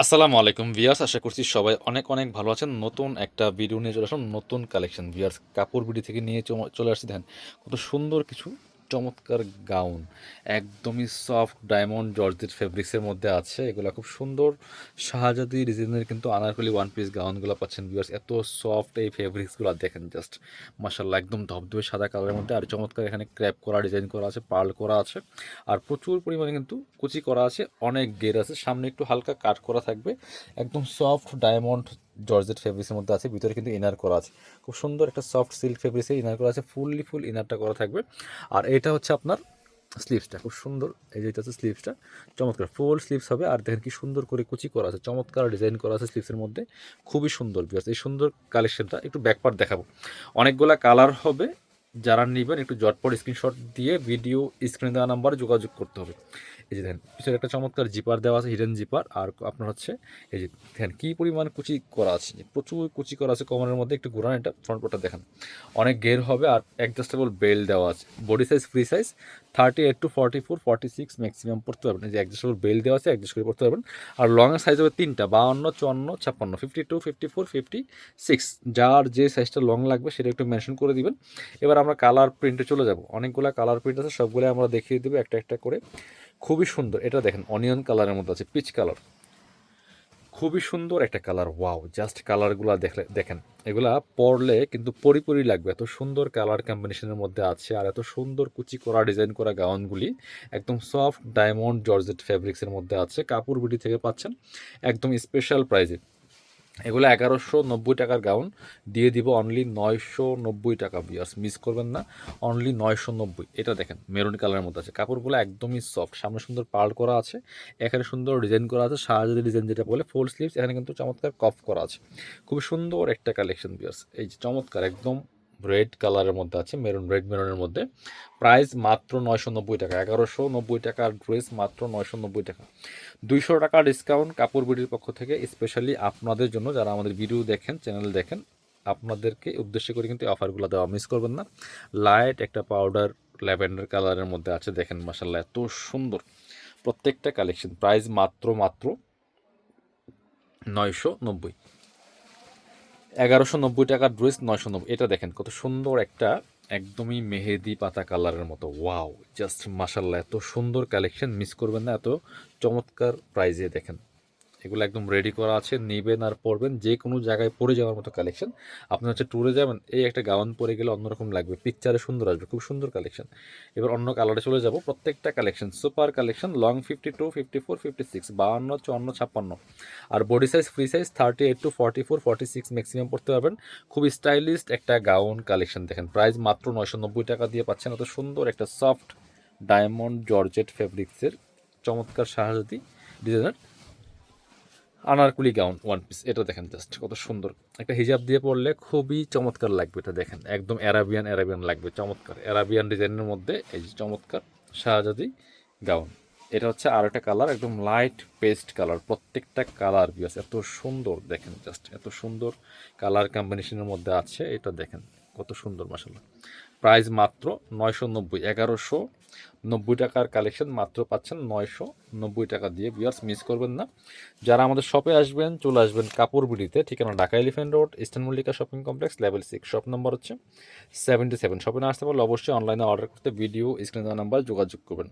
আসসালামু আলাইকুম ভিউয়ার্স, আশা করছি সবাই অনেক অনেক ভালো আছেন। নতুন একটা ভিডিও নিয়ে চলে আসলাম, নতুন কালেকশন ভিউয়ার্স। কাপড় বিডি থেকে নিয়ে চলে আসছি। দেখেন কত সুন্দর কিছু চমৎকার গাউন, একদমই সফট ডায়মন্ড জর্জেট ফেব্রিক্সের মধ্যে আছে। এগুলো খুব সুন্দর শাহজাদি ডিজাইনের কিন্তু আনারকলি ওয়ান পিস গাউনগুলো পাচ্ছেন ভিউয়ার্স। এত সফট এই ফেব্রিক্সগুলো দেখেন জাস্ট মাশাআল্লাহ, একদম ধবধবে সাদা কালারের মধ্যে। আর চমৎকার এখানে ক্র্যাপ করা ডিজাইন করা আছে, পার্ল করা আছে, আর প্রচুর পরিমাণে কিন্তু কুচি করা আছে, অনেক গের আছে, সামনে একটু হালকা কাট করা থাকবে। একদম সফট ডায়মন্ড জর্জেট ফেব্রিক্সের মধ্যে আছে, ভিতরে কিন্তু ইনার করা আছে, খুব সুন্দর একটা সফট সিল্ক ফেব্রিক্সে ইনার করা আছে, ফুল ইনারটা করা থাকবে। আর এটা হচ্ছে আপনার স্লিভসটা, খুব সুন্দর। এই যে এটা হচ্ছে স্লিভসটা, চমৎকার ফুল স্লিভস হবে। আর দেখেন কি সুন্দর করে কুচি করা আছে, চমৎকার ডিজাইন করা আছে স্লিভসের মধ্যে, খুবই সুন্দর ভিউয়ার্স। এই সুন্দর কালেকশনটা একটু ব্যাকপার্ট দেখাবো, অনেকগুলা কালার হবে। যারা নেবেন একটু জটপট স্ক্রিনশট দিয়ে ভিডিও স্ক্রিনে দেওয়া নাম্বারে যোগাযোগ করতে হবে। এই যে দেখেন পিছনে একটা চমৎকার জিপার দেওয়া আছে, হিডেন জিপার। আর আপনার হচ্ছে এই যে দেখেন কী পরিমাণ কুচি করা আছে, প্রচুর কুচি করা আছে কমরের মধ্যে। একটু ঘোরান, এটা ফ্রন্ট পার্টটা দেখেন, অনেক ঘের হবে। আর অ্যাডজাস্টেবল বেল্ট দেওয়া আছে, body size free size 38 to 44, 46 maximum পড়তে পারবেন। এই যে অ্যাডজাস্টেবল বেল্ট দেওয়া আছে, অ্যাডজাস্ট করে পড়তে পারবেন। আর লংয়ের সাইজ হবে তিনটা, 52, 54, 56, 52, 54, 56। যার যে সাইজটা লং লাগবে সেটা একটু মেনশন করে দিবেন। এবার আমরা কালার প্রিন্টে চলে যাব, অনেকগুলো কালার প্রিন্ট আছে, সবগুলো আমরা দেখিয়ে দেবো একটা একটা করে। খুবই সুন্দর, এটা দেখেন অনিয়ন কালারের মধ্যে আছে, পিচ কালার, খুবই সুন্দর একটা কালার। ওয়াও, জাস্ট কালারগুলো দেখলে দেখেন, এগুলা পরলে কিন্তু পরি লাগবে, এত সুন্দর কালার কম্বিনেশনের মধ্যে আছে। আর এত সুন্দর কুচি করা ডিজাইন করা গাউনগুলি একদম সফট ডায়মন্ড জর্জেট ফেব্রিক্সের মধ্যে আছে, কাপড় বিডি থেকে পাচ্ছেন একদম স্পেশাল প্রাইজে। এগুলো 1190 টাকার গাউন দিয়ে দিব অনলি 990 টাকা। বিয়ার্স মিস করবেন না, অনলি 990। এটা দেখেন মেরুন কালারের মধ্যে আছে, কাপড়গুলো একদমই সফট, সামনে সুন্দর পার্ল করা আছে, এখানে সুন্দর ডিজাইন করা আছে, শাহজাদি ডিজাইন যেটা বলে, ফুল স্লিভস। এখানে কিন্তু চমৎকার কফ করা আছে, খুবই সুন্দর একটা কালেকশন বিয়ার্স। এই যে চমৎকার একদম রেড কালারের মধ্যে আছে, মেরুন, রেড মেরুনের মধ্যে। প্রাইস মাত্র 990 টাকা, 1190 টাকার ড্রেস মাত্র 990 টাকা। 200 টাকা ডিসকাউন্ট কাপড় বিডির পক্ষ থেকে স্পেশালি আপনাদের জন্য, যারা আমাদের ভিডিও দেখেন, চ্যানেল দেখেন, আপনাদেরকে উদ্দেশ্য করে কিন্তু এই অফারগুলো দেওয়া, মিস করবেন না। লাইট একটা পাউডার ল্যাভেন্ডার কালারের মধ্যে আছে, দেখেন মাসাল্লাহ এত সুন্দর প্রত্যেকটা কালেকশন। প্রাইস মাত্র মাত্র 990, 1190 টাকার ড্রেস 990। এটা দেখেন কত সুন্দর একটা একদমই মেহেদি পাতা কালারের মতো। ওয়াও, জাস্ট মাসাল্লাহ এত সুন্দর কালেকশন, মিস করবেন না এত চমৎকার প্রাইজে। দেখেন এগুলো একদম রেডি করা আছে, নেবেন আর পরবেন, যে কোনো জায়গায় পরে যাওয়ার মতো কালেকশন। আপনি হচ্ছে ট্যুরে যাবেন, এই একটা গাউন পরে গেলে অন্যরকম লাগবে, পিকচারে সুন্দর আসবে, খুব সুন্দর কালেকশন। এবার অন্য কালারে চলে যাব, প্রত্যেকটা কালেকশন সুপার কালেকশন। লং 52, 54, 56, 52, 54, 56। আর body size free size 38 to 44, 46 maximum পড়তে পারবেন। খুব স্টাইলিশ একটা গাউন কালেকশন। দেখেন প্রাইস মাত্র 990 টাকা দিয়ে পাচ্ছেন এত সুন্দর একটা সফট ডায়মন্ড জর্জেট ফেব্রিক্সের চমৎকার শাহজাদি designer anarkali gown one piece. এটা দেখেন জাস্ট কত সুন্দর, একটা হিজাব দিয়ে পরলে খুবই চমৎকার লাগবে। এটা দেখেন একদম অ্যারাবিয়ান লাগবে, চমৎকার অ্যারাবিয়ান ডিজাইনের মধ্যে এই যে চমৎকার শাহজাদি গাউন। এটা হচ্ছে আর একটা কালার, একদম লাইট পেস্ট কালার, প্রত্যেকটা কালার বিয়াস এত সুন্দর। দেখেন জাস্ট এত সুন্দর কালার কম্বিনেশনের মধ্যে আছে, এটা দেখেন কত সুন্দর মাসাল্লাহ। প্রাইস মাত্র 990, 1190 টাকার কালেকশন মাত্র পাচ্ছেন 990 টাকা দিয়ে। ভিউয়ার্স মিস করবেন না। যারা আমাদের শপে আসবেন, চলে আসবেন কাপড় বিডিতে, ঠিকানা Dhaka elephant road, eastern Mallika shopping complex, level 6, shop number হচ্ছে 77। শপে না আসতে পারলে অবশ্যই অনলাইনে অর্ডার করতে ভিডিও স্ক্রিনে দেওয়া নাম্বার যোগাযোগ করবেন।